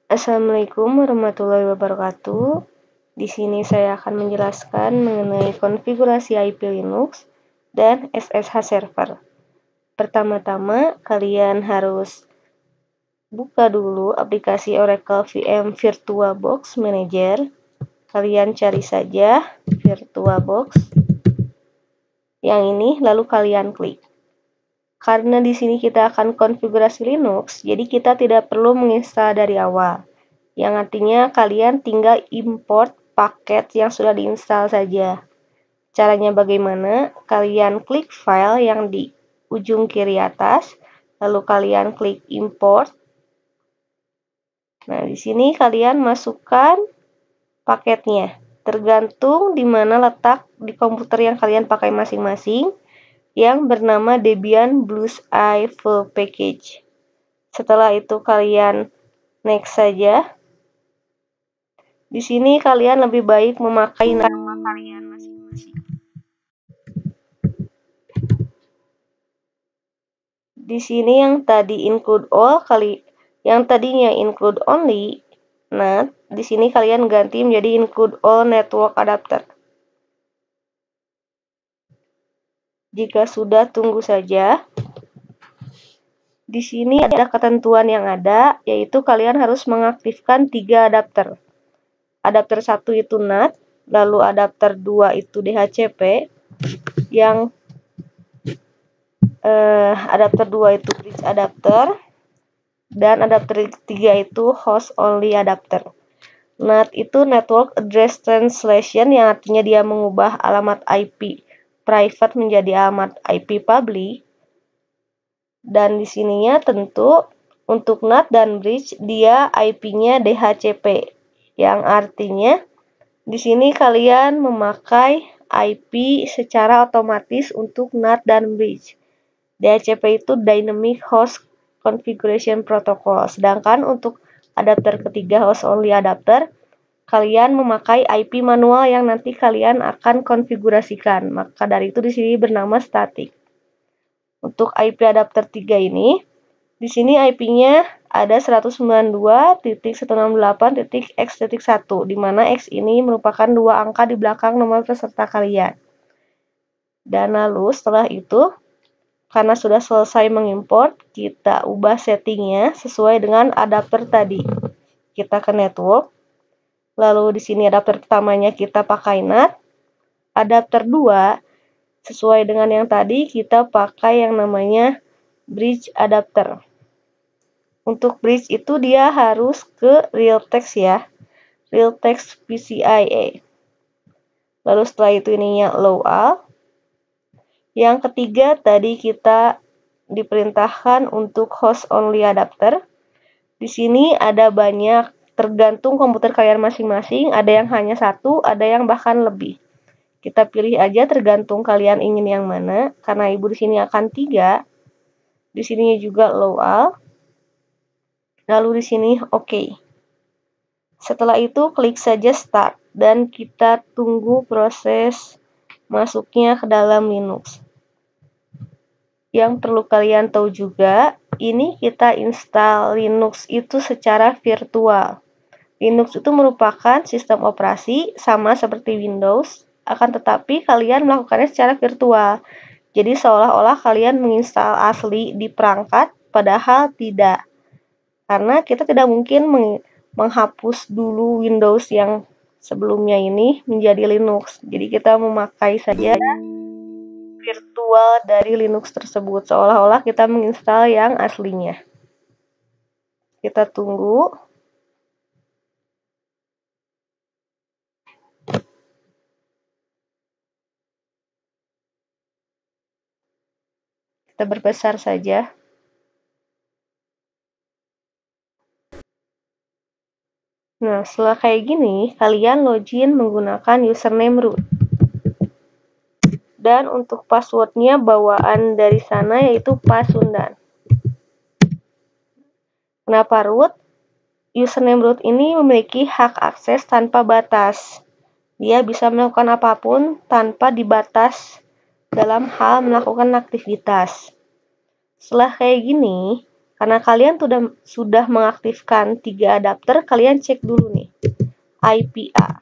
Assalamualaikum warahmatullahi wabarakatuh. Di sini saya akan menjelaskan mengenai konfigurasi IP Linux dan SSH server. Pertama-tama, kalian harus buka dulu aplikasi Oracle VM VirtualBox Manager. Kalian cari saja VirtualBox yang ini, lalu kalian klik. Karena di sini kita akan konfigurasi Linux, jadi kita tidak perlu menginstal dari awal. Yang artinya kalian tinggal import paket yang sudah diinstal saja. Caranya bagaimana? Kalian klik file yang di ujung kiri atas, lalu kalian klik import. Nah, di sini kalian masukkan paketnya. Tergantung di mana letak di komputer yang kalian pakai masing-masing, yang bernama Debian BlueSky Full Package. Setelah itu kalian next saja. Di sini kalian lebih baik memakai nama kalian masing-masing. Di sini yang tadi include all yang tadinya include only, nah di sini kalian ganti menjadi include all network adapter. Jika sudah, tunggu saja. Di sini ada ketentuan yang ada, yaitu kalian harus mengaktifkan 3 adapter. Adapter 1 itu NAT, lalu adapter 2 itu DHCP, yang adapter 2 itu bridge adapter, dan adapter 3 itu host only adapter. NAT itu Network Address Translation, yang artinya dia mengubah alamat IP private menjadi alamat IP public. Dan di sininya tentu untuk NAT dan bridge dia IP-nya DHCP, yang artinya di sini kalian memakai IP secara otomatis untuk NAT dan bridge. DHCP itu Dynamic Host Configuration Protocol. Sedangkan untuk adapter ketiga host only adapter, kalian memakai IP manual yang nanti kalian akan konfigurasikan. Maka dari itu di sini bernama static. Untuk IP adapter 3 ini, di sini IP-nya ada 192.168.x.1, di mana X ini merupakan 2 angka di belakang nomor peserta kalian. Dan lalu setelah itu, karena sudah selesai mengimport, kita ubah settingnya sesuai dengan adapter tadi. Kita ke network. Lalu di sini adapter pertamanya kita pakai NAT. Adapter 2 sesuai dengan yang tadi kita pakai yang namanya bridge adapter. Untuk bridge itu dia harus ke Realtek ya. Realtek PCIe. Lalu setelah itu ininya low all. Yang ketiga tadi kita diperintahkan untuk host only adapter. Di sini ada banyak, tergantung komputer kalian masing-masing, ada yang hanya 1, ada yang bahkan lebih. Kita pilih aja tergantung kalian ingin yang mana, karena ibu di sini akan 3. Di sini juga low all. Lalu di sini OK. Setelah itu klik saja start dan kita tunggu proses masuknya ke dalam Linux. Yang perlu kalian tahu juga, ini kita install Linux itu secara virtual. Linux itu merupakan sistem operasi sama seperti Windows, akan tetapi kalian melakukannya secara virtual. Jadi seolah-olah kalian menginstal asli di perangkat, padahal tidak. Karena kita tidak mungkin menghapus dulu Windows yang sebelumnya ini menjadi Linux. Jadi kita memakai saja virtual dari Linux tersebut, seolah-olah kita menginstal yang aslinya. Kita tunggu. Kita berbesar saja. Nah, setelah kayak gini, kalian login menggunakan username root. Dan untuk passwordnya bawaan dari sana yaitu Pasundan. Kenapa root? Username root ini memiliki hak akses tanpa batas. Dia bisa melakukan apapun tanpa dibatas dalam hal melakukan aktivitas. Setelah kayak gini, Karena kalian sudah mengaktifkan 3 adapter, kalian cek dulu nih IPA.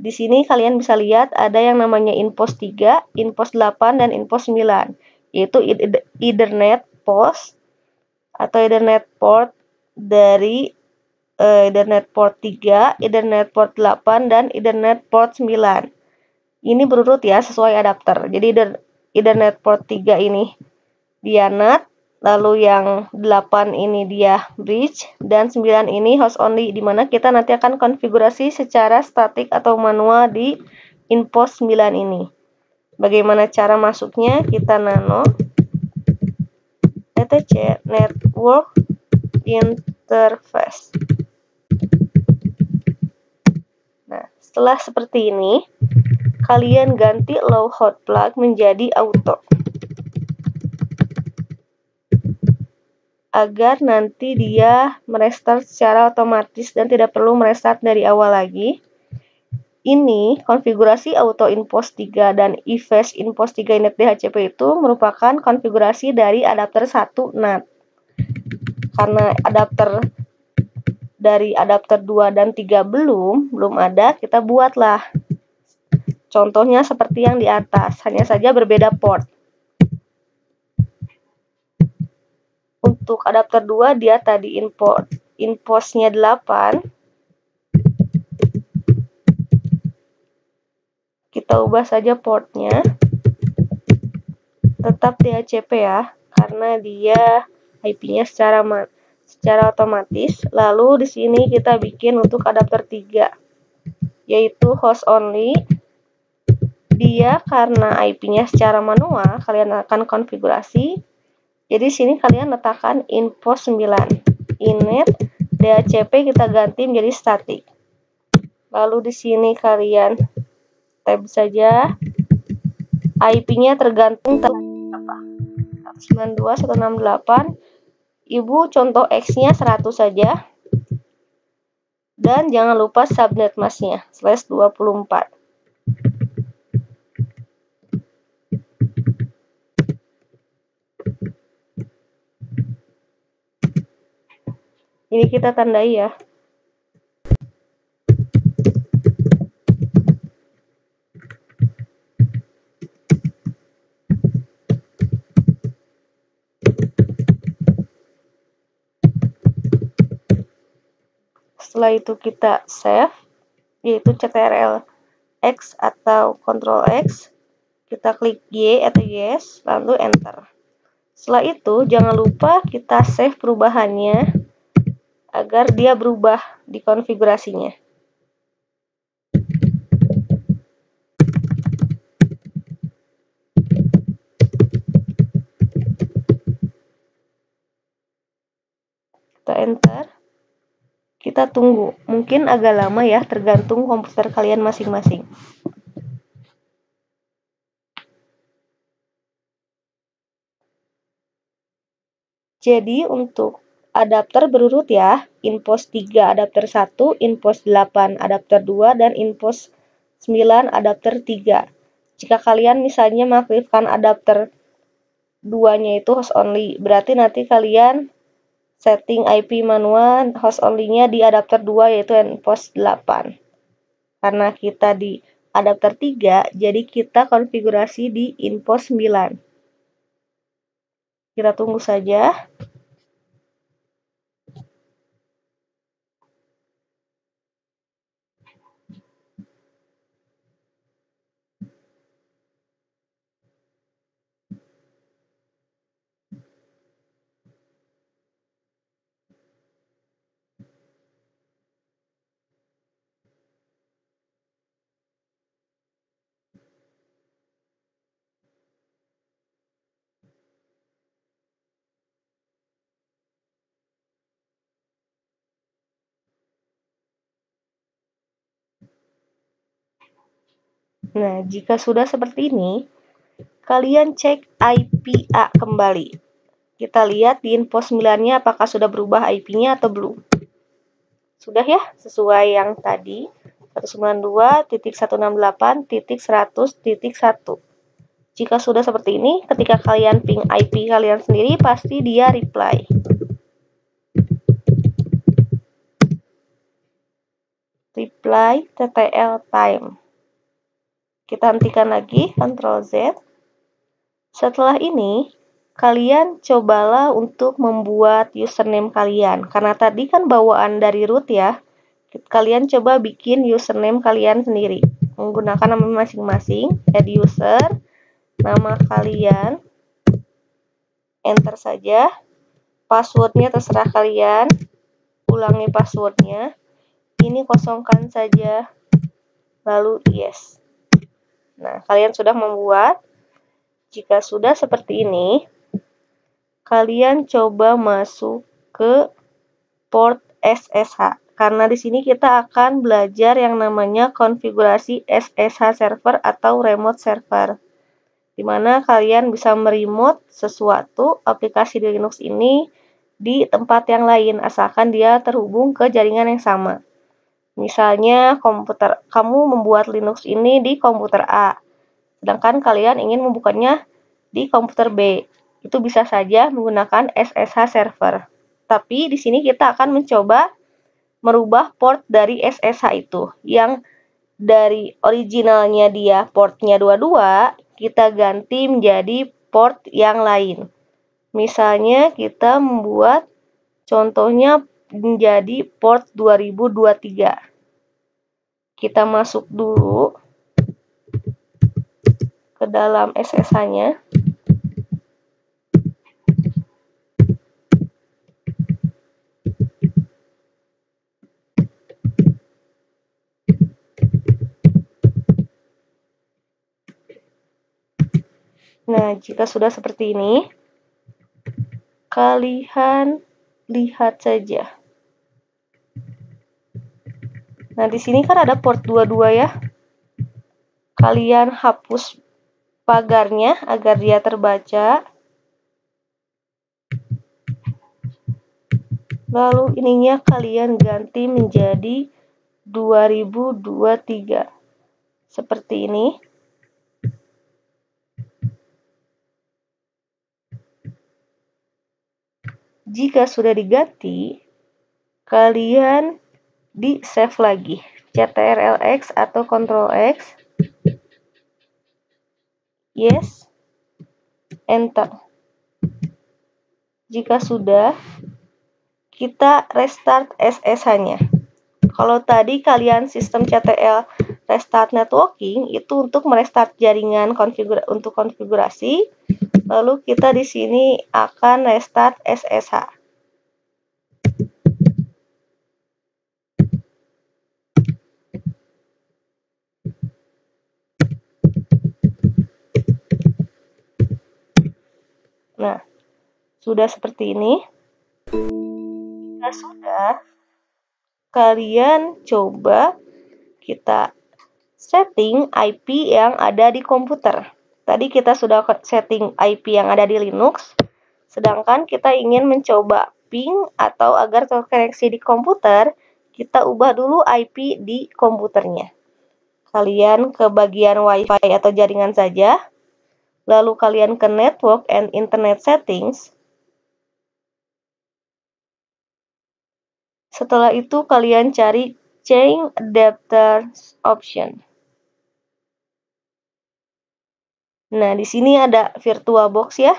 Di sini kalian bisa lihat ada yang namanya InPost 3, InPost 8, dan InPost 9, yaitu Ethernet post atau Ethernet port dari Ethernet port 3, Ethernet port 8, dan Ethernet port 9. Ini berurut ya, sesuai adapter. Jadi Ethernet port 3 ini dia NAT, lalu yang 8 ini dia bridge, dan 9 ini host only, dimana kita nanti akan konfigurasi secara statik atau manual di InPost 9 ini. Bagaimana cara masuknya? Kita nano etc network interface. Nah, setelah seperti ini, kalian ganti low hot plug menjadi auto, agar nanti dia merestart secara otomatis dan tidak perlu merestart dari awal lagi. Ini konfigurasi auto InPost 3 dan eFlash InPost 3 Inet DHCP itu merupakan konfigurasi dari adapter 1 NAT. Karena dari adapter 2 dan 3 belum ada, kita buatlah. Contohnya seperti yang di atas, hanya saja berbeda port. Untuk adapter 2 dia tadi InPost-nya 8. Kita ubah saja portnya. Tetap DHCP ya, karena dia IP-nya secara otomatis. Lalu di sini kita bikin untuk adapter 3, yaitu host only. Dia karena IP-nya secara manual, kalian akan konfigurasi. Jadi sini kalian letakkan InPost 9. Init DHCP kita ganti menjadi static. Lalu di sini kalian tab saja. IP-nya tergantung 192.168. Ibu contoh X-nya 100 saja. Dan jangan lupa subnet mask-nya /24. Ini kita tandai ya. Setelah itu kita save, yaitu Ctrl X atau Ctrl X. Kita klik Y atau yes, lalu enter. Setelah itu jangan lupa kita save perubahannya agar dia berubah di konfigurasinya. Kita enter. Kita tunggu. Mungkin agak lama ya, tergantung komputer kalian masing-masing. Jadi untuk adapter berurut ya, InPost 3 adapter 1, InPost 8 adapter 2, dan InPost 9 adapter 3. Jika kalian misalnya mengaktifkan adapter 2-nya itu host only, berarti nanti kalian setting IP manual host only-nya di adapter 2 yaitu InPost 8. Karena kita di adapter 3, jadi kita konfigurasi di InPost 9. Kita tunggu saja. Nah, jika sudah seperti ini, kalian cek IPA kembali. Kita lihat di InPost 9-nya apakah sudah berubah IP-nya atau belum. Sudah ya, sesuai yang tadi, 192.168.100.1. Jika sudah seperti ini, ketika kalian ping IP kalian sendiri, pasti dia reply. Reply TTL time. Kita hentikan lagi, Ctrl Z. Setelah ini, kalian cobalah untuk membuat username kalian. Karena tadi kan bawaan dari root ya. Kalian coba bikin username kalian sendiri. Menggunakan nama masing-masing, add user, nama kalian, enter saja. Passwordnya terserah kalian, ulangi passwordnya. Ini kosongkan saja, lalu yes. Nah, kalian sudah membuat. Jika sudah seperti ini, kalian coba masuk ke port SSH. Karena di sini kita akan belajar yang namanya konfigurasi SSH server atau remote server, di mana kalian bisa meremote sesuatu aplikasi di Linux ini di tempat yang lain, asalkan dia terhubung ke jaringan yang sama. Misalnya kamu membuat Linux ini di komputer A, sedangkan kalian ingin membukanya di komputer B. Itu bisa saja menggunakan SSH server. Tapi di sini kita akan mencoba merubah port dari SSH itu, yang dari originalnya dia portnya 22, kita ganti menjadi port yang lain. Misalnya kita membuat contohnya menjadi port 2023. Kita masuk dulu ke dalam SSH-nya. Nah, jika sudah seperti ini, kalian lihat saja. Nah, di sini kan ada port 22 ya. Kalian hapus pagarnya agar dia terbaca. Lalu ininya kalian ganti menjadi 2023. Seperti ini. Jika sudah diganti, kalian di save lagi. Ctrl+X atau Ctrl+X. Yes. Enter. Jika sudah, kita restart SSH-nya. Kalau tadi kalian sistem CTL restart networking, itu untuk merestart jaringan untuk konfigurasi. Lalu kita di sini akan restart SSH. Nah, sudah seperti ini. Jika sudah, kalian coba kita setting IP yang ada di komputer. Tadi kita sudah setting IP yang ada di Linux, sedangkan kita ingin mencoba ping atau agar terkoneksi di komputer, kita ubah dulu IP di komputernya. Kalian ke bagian WiFi atau jaringan saja, lalu kalian ke Network and Internet Settings. Setelah itu kalian cari Change Adapter Option. Nah, di sini ada VirtualBox ya.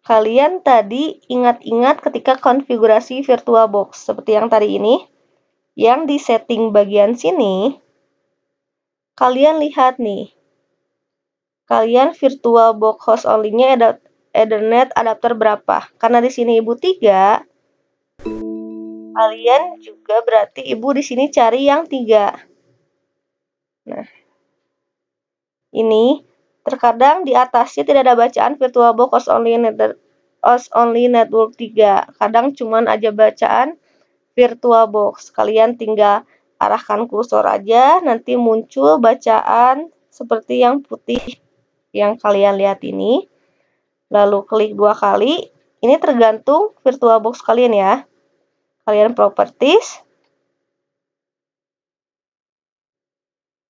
Kalian tadi ingat-ingat ketika konfigurasi VirtualBox seperti yang tadi ini, yang di setting bagian sini, kalian lihat nih. Kalian VirtualBox host only-nya ada Ethernet adapter berapa? Karena di sini Ibu 3, kalian juga berarti Ibu di sini cari yang 3. Nah, ini terkadang di atasnya tidak ada bacaan VirtualBox host only network 3. Kadang cuman aja bacaan VirtualBox. Kalian tinggal arahkan kursor aja, nanti muncul bacaan seperti yang putih yang kalian lihat ini. Lalu klik 2 kali. Ini tergantung VirtualBox kalian ya. Kalian properties.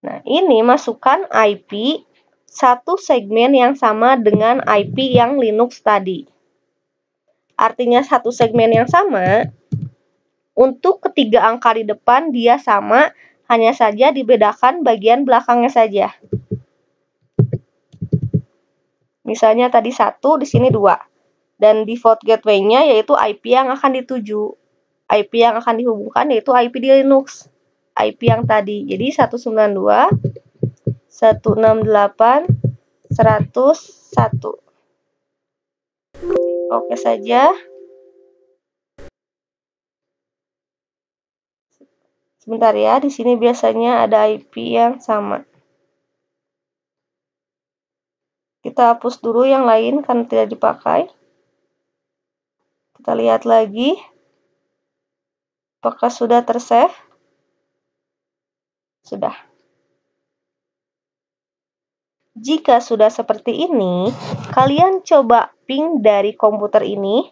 Nah, ini masukkan IP satu segmen yang sama dengan IP yang Linux tadi. Artinya satu segmen yang sama, untuk ketiga angka di depan dia sama, hanya saja dibedakan bagian belakangnya saja. Misalnya tadi 1, di sini 2. Dan default gateway-nya yaitu IP yang akan dituju. IP yang akan dihubungkan yaitu IP di Linux. IP yang tadi. Jadi 192, 168, 101. Oke saja. Sebentar ya, di sini biasanya ada IP yang sama. Kita hapus dulu yang lain karena tidak dipakai. Kita lihat lagi. Apakah sudah tersave? Sudah. Jika sudah seperti ini, kalian coba ping dari komputer ini.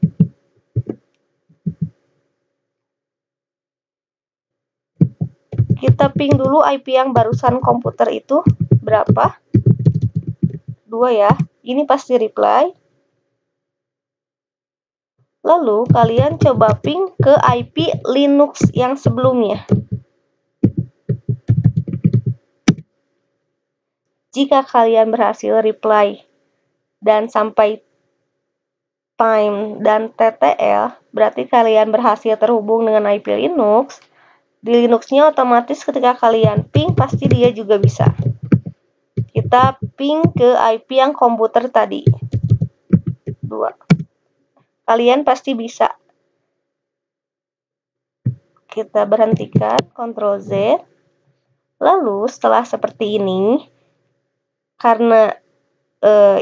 Kita ping dulu IP yang barusan komputer itu berapa? 2 ya. Ini pasti reply. Lalu kalian coba ping ke IP Linux yang sebelumnya. Jika kalian berhasil reply dan sampai time dan TTL, berarti kalian berhasil terhubung dengan IP Linux. Di Linux-nya otomatis ketika kalian ping, pasti dia juga bisa. Kita ping ke IP yang komputer tadi. 2. Kalian pasti bisa. Kita berhentikan, Ctrl Z. Lalu setelah seperti ini, karena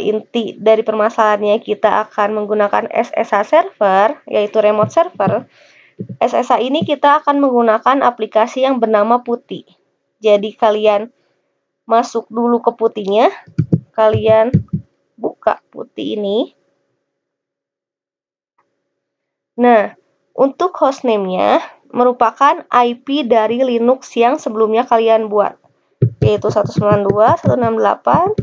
inti dari permasalahannya kita akan menggunakan SSH server, yaitu remote server. SSH ini kita akan menggunakan aplikasi yang bernama Putty. Jadi kalian masuk dulu ke Putty-nya, kalian buka Putty ini. Nah, untuk hostname-nya merupakan IP dari Linux yang sebelumnya kalian buat, yaitu 192, 168,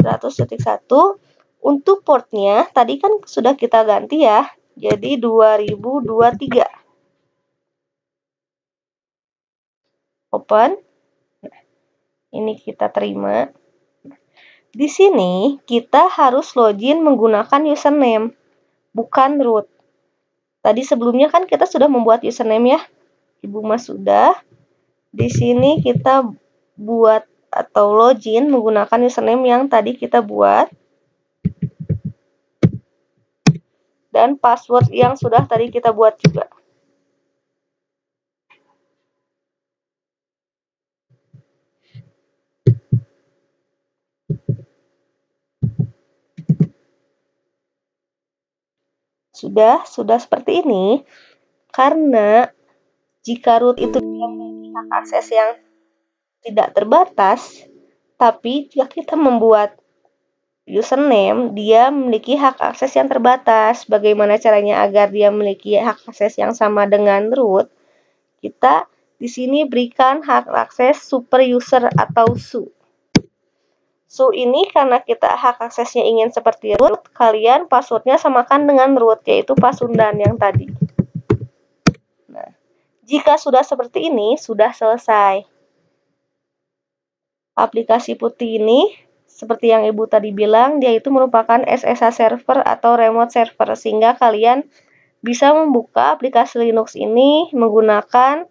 100.1. Untuk portnya tadi kan sudah kita ganti ya, jadi 2023. Open. Ini kita terima. Di sini kita harus login menggunakan username, bukan root. Tadi sebelumnya kan kita sudah membuat username ya, Ibu Mas sudah. Di sini kita buat atau login menggunakan username yang tadi kita buat. Dan password yang sudah tadi kita buat juga. Sudah seperti ini. Karena jika root itu memiliki hak akses yang tidak terbatas, tapi jika kita membuat username, dia memiliki hak akses yang terbatas. Bagaimana caranya agar dia memiliki hak akses yang sama dengan root? Kita di sini berikan hak akses super user atau SU. SU ini karena kita hak aksesnya ingin seperti root, kalian passwordnya samakan dengan root, yaitu Pasundan yang tadi. Nah, jika sudah seperti ini, sudah selesai. Aplikasi Putty ini, seperti yang Ibu tadi bilang, dia itu merupakan SSH server atau remote server, sehingga kalian bisa membuka aplikasi Linux ini menggunakan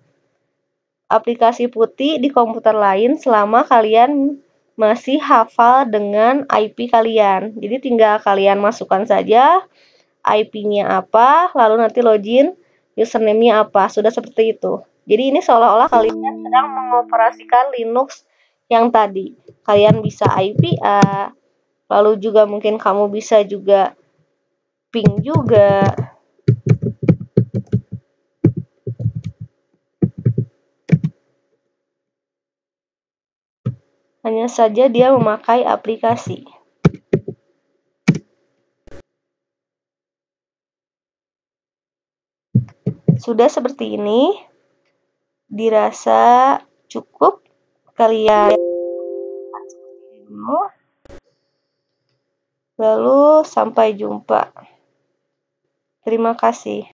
aplikasi Putty di komputer lain selama kalian masih hafal dengan IP kalian. Jadi tinggal kalian masukkan saja IP-nya apa, lalu nanti login username-nya apa. Sudah seperti itu. Jadi ini seolah-olah kalian sedang mengoperasikan Linux yang tadi. Kalian bisa IPA, lalu juga mungkin kamu bisa juga ping juga. Hanya saja dia memakai aplikasi. Sudah seperti ini, dirasa cukup. Kalian Lalu sampai jumpa. Terima kasih.